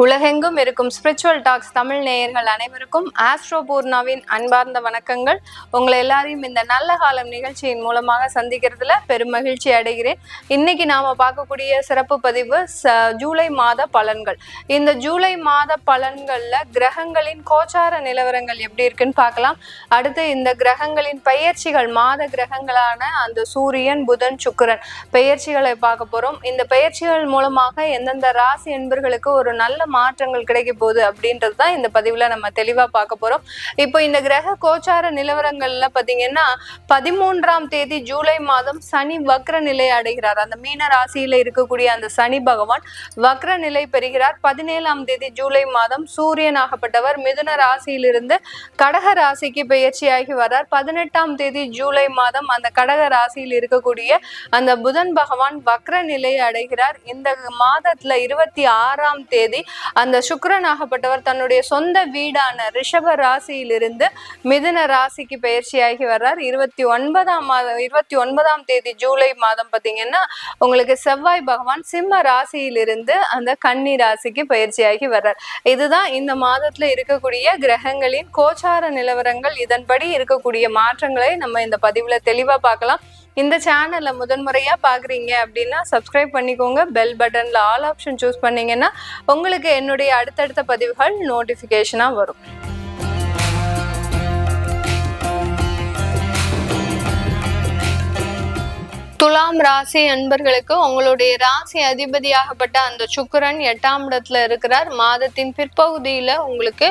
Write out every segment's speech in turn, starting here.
உலகெங்கும் இருக்கும் spiritual tax Tamil நேயர்கள் அனைவருக்கும் ஆஸ்ட்ரோ பூர்ணாவின் அன்பார்ந்த வணக்கங்கள். உங்களை எல்லாரையும் இந்த நல்ல காலம் நிகழ்ச்சியின் மூலமாக சந்திக்கிறதுல பெரும் மகிழ்ச்சி அடைகிறேன். இன்னைக்கு நாம பார்க்கக்கூடிய சிறப்பு பதிவு ஜூலை மாத பலன்கள். இந்த ஜூலை மாத பலன்கள்ல கிரகங்களின் கோச்சார நிலவரங்கள் எப்படி இருக்குன்னு பார்க்கலாம். அடுத்து இந்த கிரகங்களின் பெயர்ச்சிகள், மாத கிரகங்களான அந்த சூரியன், புதன், சுக்கிரன் பெயர்ச்சிகளை பார்க்க போறோம். இந்த பெயர்ச்சிகள் மூலமாக எந்தெந்த ராசி என்பர்களுக்கு ஒரு நல்ல மாற்றங்கள் கிடைக்க போகுது அப்படின்றது தான் இந்த பதிவுல நம்ம தெளிவா பார்க்க போறோம். இப்போ இந்த கிரக கோச்சார நிலவரங்கள்ல பாத்தீங்கன்னா 13ஆம் தேதி ஜூலை மாதம் சனி வக்ர நிலை அடைகிறார். அந்த மீன ராசியில இருக்கக்கூடிய அந்த சனி பகவான் வக்ர நிலை பெறுகிறார். 17ஆம் தேதி ஜூலை மாதம் சூரியனாகப்பட்டவர் மிதுன ராசியிலிருந்து கடக ராசிக்கு பெயர்ச்சியாகி வர்றார். 18ஆம் தேதி ஜூலை மாதம் அந்த கடக ராசியில் இருக்கக்கூடிய அந்த புதன் பகவான் வக்ர நிலை அடைகிறார். இந்த மாதத்துல 26ஆம் தேதி அந்த சுக்கிரன் ஆகப்பட்டவர் தன்னுடைய சொந்த வீடான ரிஷப ராசியிலிருந்து மிதுன ராசிக்கு பயிற்சியாகி வர்றார். 29ஆம் தேதி ஜூலை மாதம் பாத்தீங்கன்னா உங்களுக்கு செவ்வாய் பகவான் சிம்ம ராசியிலிருந்து அந்த கன்னி ராசிக்கு பயிற்சியாகி வர்றார். இதுதான் இந்த மாதத்துல இருக்கக்கூடிய கிரகங்களின் கோச்சார நிலவரங்கள். இதன்படி இருக்கக்கூடிய மாற்றங்களை நம்ம இந்த பதிவுல தெளிவா பார்க்கலாம். இந்த சேனல்ல முதன்முறையா பாக்குறீங்க அப்படின்னா சப்ஸ்கிரைப் பண்ணிக்கோங்க. பெல் பட்டன்ல ஆல் ஆப்ஷன் சூஸ் பண்ணீங்கன்னா உங்களுக்கு என்னுடைய அடுத்தடுத்த பதிவுகள் நோட்டிபிகேஷனா வரும். துலாம் ராசி அன்பர்களுக்கு உங்களுடைய ராசி அதிபதியாகப்பட்ட அந்த சுக்கிரன் 8ஆம் இடத்துல இருக்கிறார். மாதத்தின் பிற்பகுதியில உங்களுக்கு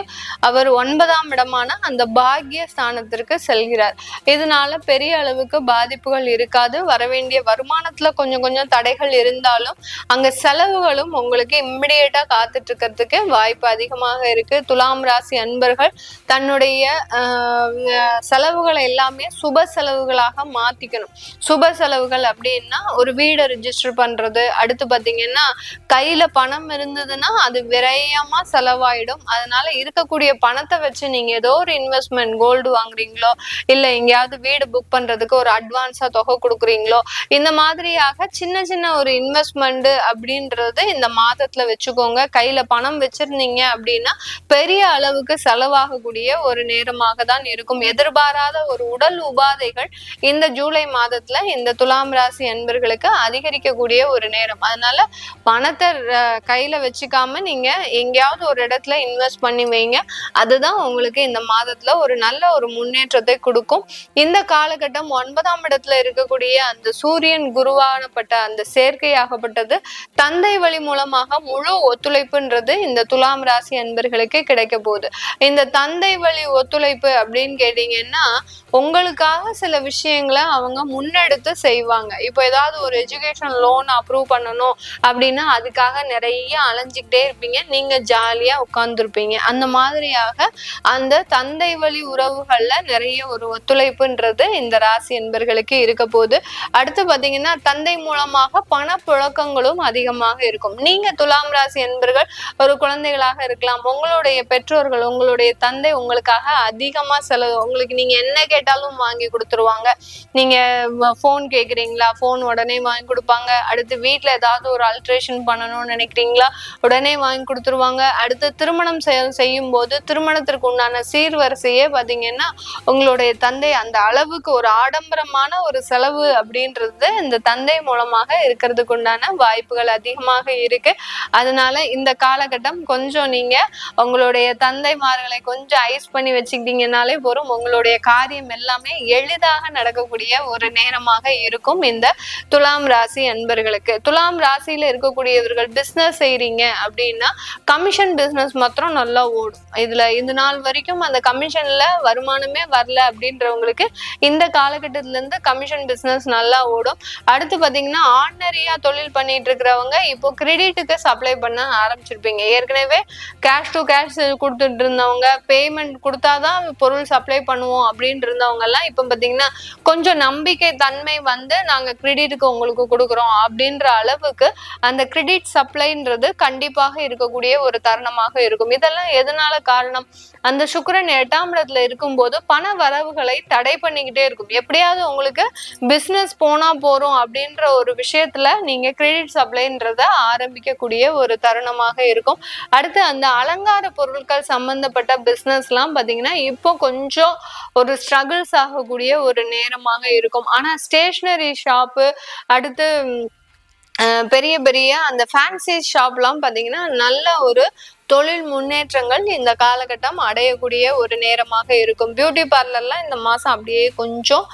அவர் 9ஆம் இடமான அந்த பாக்கிய ஸ்தானத்திற்கு செல்கிறார். இதனால பெரிய அளவுக்கு பாதிப்புகள் இருக்காது. வரவேண்டிய வருமானத்துல கொஞ்சம் கொஞ்சம் தடைகள் இருந்தாலும் அங்க செலவுகளும் உங்களுக்கு இம்மிடியேட்டா காத்துட்டு இருக்கிறதுக்கு வாய்ப்பு அதிகமாக இருக்கு. துலாம் ராசி அன்பர்கள் தன்னுடைய செலவுகளை எல்லாமே சுப செலவுகளாக மாத்திக்கணும். சுப செலவுகள் அப்படின்னா ஒரு வீடை ரிஜிஸ்டர் பண்றது, அடுத்து பாத்தீங்கன்னா கையில பணம் இருந்ததுன்னா அது விரயமா செலவாயிடும். அதனால இருக்கக்கூடிய பணத்தை வச்சு நீங்க ஏதோ ஒரு இன்வெஸ்ட்மெண்ட், கோல்டு வாங்குறீங்களோ இல்ல எங்கேயாவது வீடு புக் பண்றதுக்கு ஒரு அட்வான்ஸா தொகை கொடுக்குறீங்களோ, இந்த மாதிரியாக சின்ன சின்ன ஒரு இன்வெஸ்ட்மெண்ட் அப்படின்றது இந்த மாதத்துல வச்சுக்கோங்க. கையில பணம் வச்சிருந்தீங்க அப்படின்னா பெரிய அளவுக்கு செலவாகக்கூடிய ஒரு நேரமாக தான் இருக்கும். எதிர்பாராத ஒரு உடல் உபாதைகள் இந்த ஜூலை மாதத்துல இந்த துலாம் ராசி அன்பர்களுக்கு அதிகரிக்கக்கூடிய ஒரு நேரம். அதனால பணத்தை கையில வச்சுக்காம நீங்க எங்கேயாவது ஒரு இடத்துல இன்வெஸ்ட் பண்ணி வைங்க. அதுதான் உங்களுக்கு இந்த மாதத்துல ஒரு நல்ல ஒரு முன்னேற்றத்தை கொடுக்கும். இந்த காலகட்டம் 9ஆம் இடத்துல இருக்கக்கூடிய அந்த சூரியன் குருவானப்பட்ட அந்த சேர்க்கையாகப்பட்டது தந்தை வழி மூலமாக முழு ஒத்துழைப்புன்றது இந்த துலாம் ராசி அன்பர்களுக்கு கிடைக்க போகுது. இந்த தந்தை வழி ஒத்துழைப்பு அப்படின்னு கேட்டீங்கன்னா உங்களுக்காக சில விஷயங்களை அவங்க முன்னெடுத்து செய்வாங்க. இப்போ ஏதாவது ஒரு எஜுகேஷன் லோன் அப்ரூவ் பண்ணணும் அப்படின்னா அதுக்காக நிறைய அலைஞ்சிக்கிட்டே இருப்பீங்க. நீங்க ஜாலியா உட்கார்ந்துருப்பீங்க. அந்த மாதிரியாக அந்த தந்தை வழி உறவுகள்ல நிறைய ஒரு ஒத்துழைப்புன்றது இந்த ராசி என்பர்களுக்கு இருக்க போகுது. அடுத்து பாத்தீங்கன்னா தந்தை மூலமாக பணப்புழக்கங்களும் அதிகமாக இருக்கும். நீங்க துலாம் ராசி என்பர்கள் ஒரு குழந்தைகளாக இருக்கலாம். உங்களுடைய பெற்றோர்கள், உங்களுடைய தந்தை உங்களுக்காக அதிகமா செலவு, உங்களுக்கு நீங்க என்ன கேட்டாலும் வாங்கி கொடுத்துருவாங்க. நீங்க போன் கேக்குறீங்களா, போன் உடனே வாங்கி கொடுப்பாங்க. அடுத்து வீட்டுல ஏதாவது ஒரு அல்ட்ரேஷன் பண்ணணும்னு நினைக்கிறீங்களா, உடனே வாங்கி கொடுத்துருவாங்க. அடுத்து திருமணம் செய்யும் போது திருமணத்திற்கு உண்டான சீர்வரிசையே பாத்தீங்கன்னா உங்களுடைய தந்தை அந்த அளவுக்கு ஒரு ஆடம்பரமான ஒரு செலவு அப்படின்றது இந்த தந்தை மூலமாக இருக்கிறதுக்கு உண்டான வாய்ப்புகள் அதிகமாக இருக்கு. அதனால இந்த காலகட்டம் கொஞ்சம் நீங்க உங்களுடைய தந்தைமார்களை கொஞ்சம் ஐஸ் பண்ணி வச்சுக்கிட்டீங்கன்னாலே போதும். உங்களுடைய காரியம் எல்லாமே எளிதாக நடக்கக்கூடிய ஒரு நேரமாக இருக்கும் இந்த துலாம் ராசி அன்பர்களுக்கு. துலாம் ராசியில இருக்கக்கூடியவர்கள் பிசினஸ் செய்றீங்க அப்படின்னா கமிஷன் பிசினஸ் மாத்திரம் நல்லா ஓடும். இது நாள் வரைக்கும் அந்த கமிஷன்ல வருமானமே வரல அப்படின்றவங்களுக்கு இந்த காலகட்டத்துல இருந்து கமிஷன் பிசினஸ் நல்லா ஓடும். அடுத்து பாத்தீங்கன்னா ஆர்டினரியா தொழில் பண்ணிட்டு இருக்கிறவங்க இப்போ கிரெடிட்டுக்கு சப்ளை பண்ண ஆரம்பிச்சிருப்பீங்க. ஏற்கனவே கேஷ் டு கேஷ் கொடுத்துட்டு இருந்தவங்க, பேமெண்ட் கொடுத்தாதான் பொருள் சப்ளை பண்ணுவோம் அப்படின்னு இருந்தவங்க எல்லாம் இப்ப பாத்தீங்கன்னா கொஞ்சம் நம்பிக்கை தன்மை வந்து நாங்க கிரெடிட்டுக்கு உங்களுக்கு கொடுக்குறோம் அப்படின்ற அளவுக்கு அந்த கிரெடிட் சப்ளைன்றது கண்டிப்பாக இருக்கக்கூடிய ஒரு தருணமாக இருக்கும். இதெல்லாம் எதனால காரணம்? அந்த சுக்கிரன் 8ஆம் இடத்துல இருக்கும்போது பண வரவுகளை தடை பண்ணிக்கிட்டே இருக்கும். எப்படியாவது உங்களுக்கு பிசினஸ் போனா போறோம் அப்படின்ற ஒரு விஷயத்துல நீங்க கிரெடிட் சப்ளைன்றத ஆரம்பிக்கக்கூடிய ஒரு தருணமாக இருக்கும். அடுத்து அந்த அலங்கார பொருட்கள் சம்பந்தப்பட்ட பிசினஸ் எல்லாம் பாத்தீங்கன்னா இப்போ கொஞ்சம் ஒரு ஸ்ட்ரகிள்ஸ் ஆகக்கூடிய ஒரு நேரமாக இருக்கும். ஆனா ஸ்டேஷனரி ஷாப்பு, அடுத்து பெரிய பெரிய அந்த ஃபேன்சி ஷாப்லாம் பாத்தீங்கன்னா நல்ல ஒரு தொழில் முன்னேற்றங்கள் இந்த காலகட்டம் அடையக்கூடிய ஒரு நேரமாக இருக்கும். பியூட்டி பார்லர்லாம் இந்த மாசம் அப்படியே கொஞ்சம்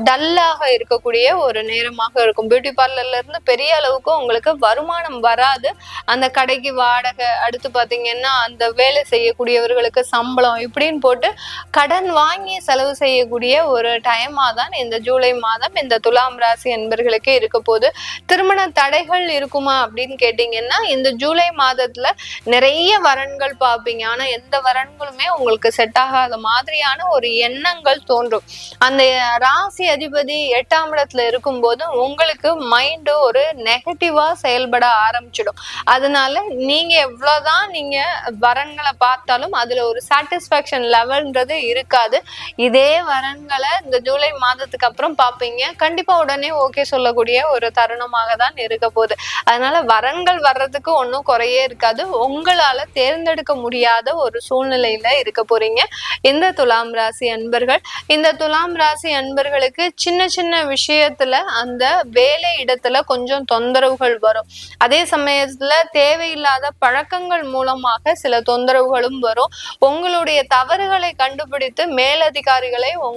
டல்லாக இருக்கக்கூடிய ஒரு நேரமாக இருக்கும். பியூட்டி பார்லர்ல இருந்து பெரிய அளவுக்கு உங்களுக்கு வருமானம் வராது. அந்த கடைக்கு வாடகை, அடுத்து பாத்தீங்கன்னா அந்த வேலை செய்யக்கூடியவர்களுக்கு சம்பளம் இப்படின்னு போட்டு கடன் வாங்கி செலவு செய்யக்கூடிய ஒரு டைமா தான் இந்த ஜூலை மாதம் இந்த துலாம் ராசி என்பர்களுக்கு இருக்க போது. திருமண தடைகள் இருக்குமா அப்படின்னு கேட்டீங்கன்னா இந்த ஜூலை மாதத்துல நிறைய வரன்கள் பார்ப்பீங்க. ஆனா எந்த வரன்களுமே உங்களுக்கு செட் ஆகாத மாதிரியான ஒரு எண்ணங்கள் தோன்றும். அந்த ராசி அதிபதி 8ஆம் இடத்துல இருக்கும்போது உங்களுக்கு மைண்டு ஒரு நெகட்டிவா செயல்பட ஆரம்பிச்சிடும். அதனால நீங்க எவ்வளவுதான் நீங்க வரன்களை பார்த்தாலும் அதுல ஒரு சாட்டிஸ்பாக்சன் லெவல்ன்றது இருக்காது. இதே வரன்களை இந்த ஜூலை மாதத்துக்கு அப்புறம் பார்ப்பீங்க, கண்டிப்பா உடனே ஓகே சொல்லக்கூடிய ஒரு தருணமாக தான் இருக்க போகுது. அதனால வரன்கள் வர்றதுக்கு ஒன்றும் குறையே இருக்காது. உங்களால தேர்ந்தெடுக்க முடியாத ஒரு சூழ்நிலையில இருக்க போறீங்க இந்த துலாம் ராசி அன்பர்கள். இந்த துலாம் ராசி அன்பர்களுக்கு சின்ன சின்ன விஷயத்துல அந்த வேலை இடத்துல கொஞ்சம் தொந்தரவுகள் வரும். அதே சமயத்துல தேவையில்லாத பழக்கங்கள் மூலமாக சில தொந்தரவுகளும் வரும். உங்களுடைய தவறுகளை கண்டுபிடித்து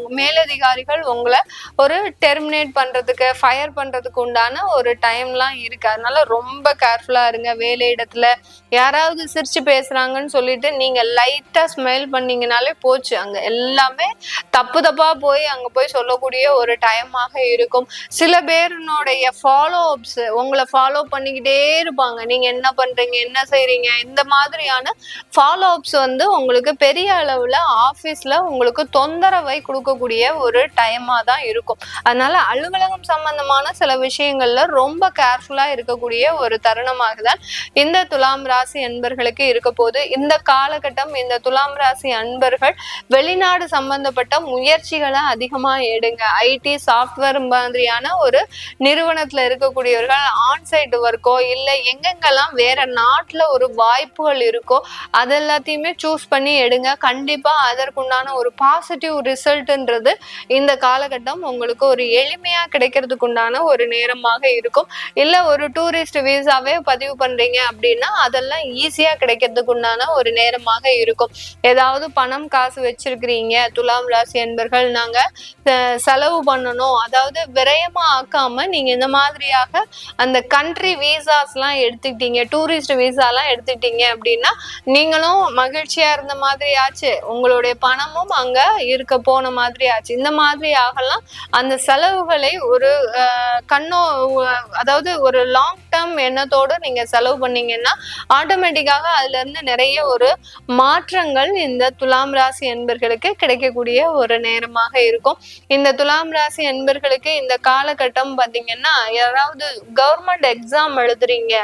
மேலதிகாரிகள் உங்களை ஒரு டெர்மினேட் பண்றதுக்கு, ஃபயர் பண்றதுக்கு உண்டான ஒரு டைம்லாம் இருக்கு. அதனால ரொம்ப கேர்ஃபுல்லா இருங்க. வேலை இடத்துல யாராவது சிரிச்சு பேசுறாங்கன்னு சொல்லிட்டு நீங்க லைட்டா ஸ்மைல் பண்ணீங்கனாலே போச்சு, அங்க எல்லாமே தப்பா போய் அங்க போய் சொல்லக்கூடிய ஒரு டைமாக இருக்கும். சில பேருனுடைய ஃபாலோ அப்ஸ் உங்களை ஃபாலோ பண்ணிக்கிட்டே இருப்பாங்க. நீங்க என்ன பண்றீங்க, என்ன செய்றீங்க, இந்த மாதிரியான ஃபாலோ அப்ஸ் உங்களுக்கு பெரிய அளவுல ஆபீஸ்ல உங்களுக்கு தொந்தரவை கொடுக்கக்கூடிய ஒரு டைமா தான் இருக்கும். அதனால அலுவலகம் சம்பந்தமான சில விஷயங்கள்ல ரொம்ப கேர்ஃபுல்லா இருக்கக்கூடிய ஒரு தருணமாக தான் இந்த துலாம் ராசி அன்பர்களுக்கு இருக்க போது. இந்த காலகட்டம் இந்த துலாம் ராசி அன்பர்கள் வெளிநாடு சம்பந்தப்பட்ட முயற்சிகளை அதிகமா எடுங்க. ஐடி சாஃப்ட்வேர் மாதிரியான ஒரு நிறுவனத்துல இருக்கக்கூடியவர்கள் ஆன்சைட் ஒர்க்கோ இல்ல எங்கெங்கெல்லாம் வேற நாட்டுல ஒரு வாய்ப்புகள் இருக்கோ அது எல்லாத்தையுமே சூஸ் பண்ணி எடுங்க. கண்டிப்பா அதற்குண்டான ஒரு பாசிட்டிவ் ரிசல்ட்ன்றது இந்த காலகட்டம் உங்களுக்கு ஒரு எளிமையா கிடைக்கிறதுக்கு உண்டான ஒரு நேரமாக இருக்கும். இல்ல ஒரு டூரிஸ்ட் வீசாவே பதிவு பண்றீங்க அப்படின்னா அதெல்லாம் ஈஸியா கிடைக்கிறதுக்கு உண்டான ஒரு நேரமாக இருக்கும். ஏதாவது பணம் காசு வச்சிருக்கிறீங்க துலாம் ராசி என்பர்கள், நாங்க செலவு பண்ணணும், அதாவது விரயமா ஆக்காம நீங்க இந்த மாதிரியாக அந்த கண்ட்ரி வீசாஸ் எல்லாம் எடுத்துக்கிட்டீங்க, டூரிஸ்ட் வீசா எல்லாம் எடுத்துக்கிட்டீங்க அப்படின்னா நீங்களும் மகிழ்ச்சியா இருந்த மாதிரி ஆச்சு, உங்களுடைய பணமும் அங்க இருக்க போன மாதிரி ஆச்சு. இந்த மாதிரி ஆகலாம். அந்த செலவுகளை ஒரு அதாவது ஒரு லாங் டேர்ம் எண்ணத்தோடு நீங்க செலவு பண்ணீங்கன்னா ஆட்டோமேட்டிக்காக அதுல இருந்து நிறைய ஒரு மாற்றங்கள் இந்த துலாம் ராசி என்பர்களுக்கு கிடைக்கக்கூடிய ஒரு நேரமாக இருக்கும். இந்த துலாம் ராசி என்பர்களுக்கு இந்த காலகட்டம் பாத்தீங்கன்னா யாராவது கவர்மெண்ட் எக்ஸாம் எழுதுறீங்க,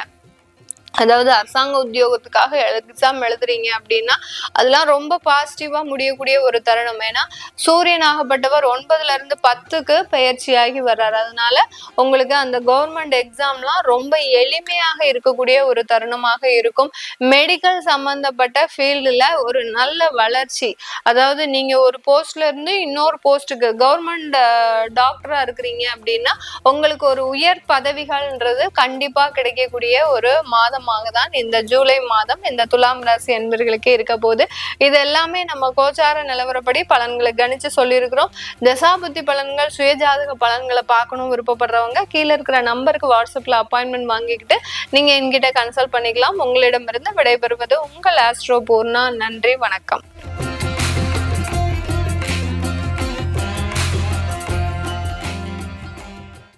அதாவது அரசாங்க உத்தியோகத்துக்காக எக்ஸாம் எழுதுறீங்க அப்படின்னா அதெல்லாம் ரொம்ப பாசிட்டிவா முடியக்கூடிய ஒரு தருணம். ஏன்னா சூரியன் ஆகப்பட்டவர் 9ல இருந்து 10க்கு பயிற்சியாகி வர்றாரு. அதனால உங்களுக்கு அந்த கவர்மெண்ட் எக்ஸாம்லாம் ரொம்ப எளிமையாக இருக்கக்கூடிய ஒரு தருணமாக இருக்கும். மெடிக்கல் சம்பந்தப்பட்ட ஃபீல்டுல ஒரு நல்ல வளர்ச்சி, அதாவது நீங்க ஒரு போஸ்ட்ல இருந்து இன்னொரு போஸ்ட்டுக்கு கவர்மெண்ட் டாக்டரா இருக்கிறீங்க அப்படின்னா உங்களுக்கு ஒரு உயர் பதவிகள்ன்றது கண்டிப்பா கிடைக்கக்கூடிய ஒரு மாதம் தான் இந்த ஜூலை மாதம் இந்த துலாம் ராசி என்பர்களுக்கு இருக்க போது. இது எல்லாமே நம்ம கோச்சார நிலவரப்படி பலன்களை கணிச்சு சொல்லியிருக்கிறோம். தசாபுத்தி பலன்கள், சுயஜாதக பலன்களை பார்க்கணும் விருப்பப்படுறவங்க கீழே இருக்கிற நம்பருக்கு வாட்ஸ்அப்ல அப்பாயின்மெண்ட் வாங்கிக்கிட்டு நீங்க என்கிட்ட கன்சல்ட் பண்ணிக்கலாம். உங்களிடமிருந்து விடைபெறுவது உங்கள் ஆஸ்ட்ரோ பூர்ணா. நன்றி, வணக்கம்.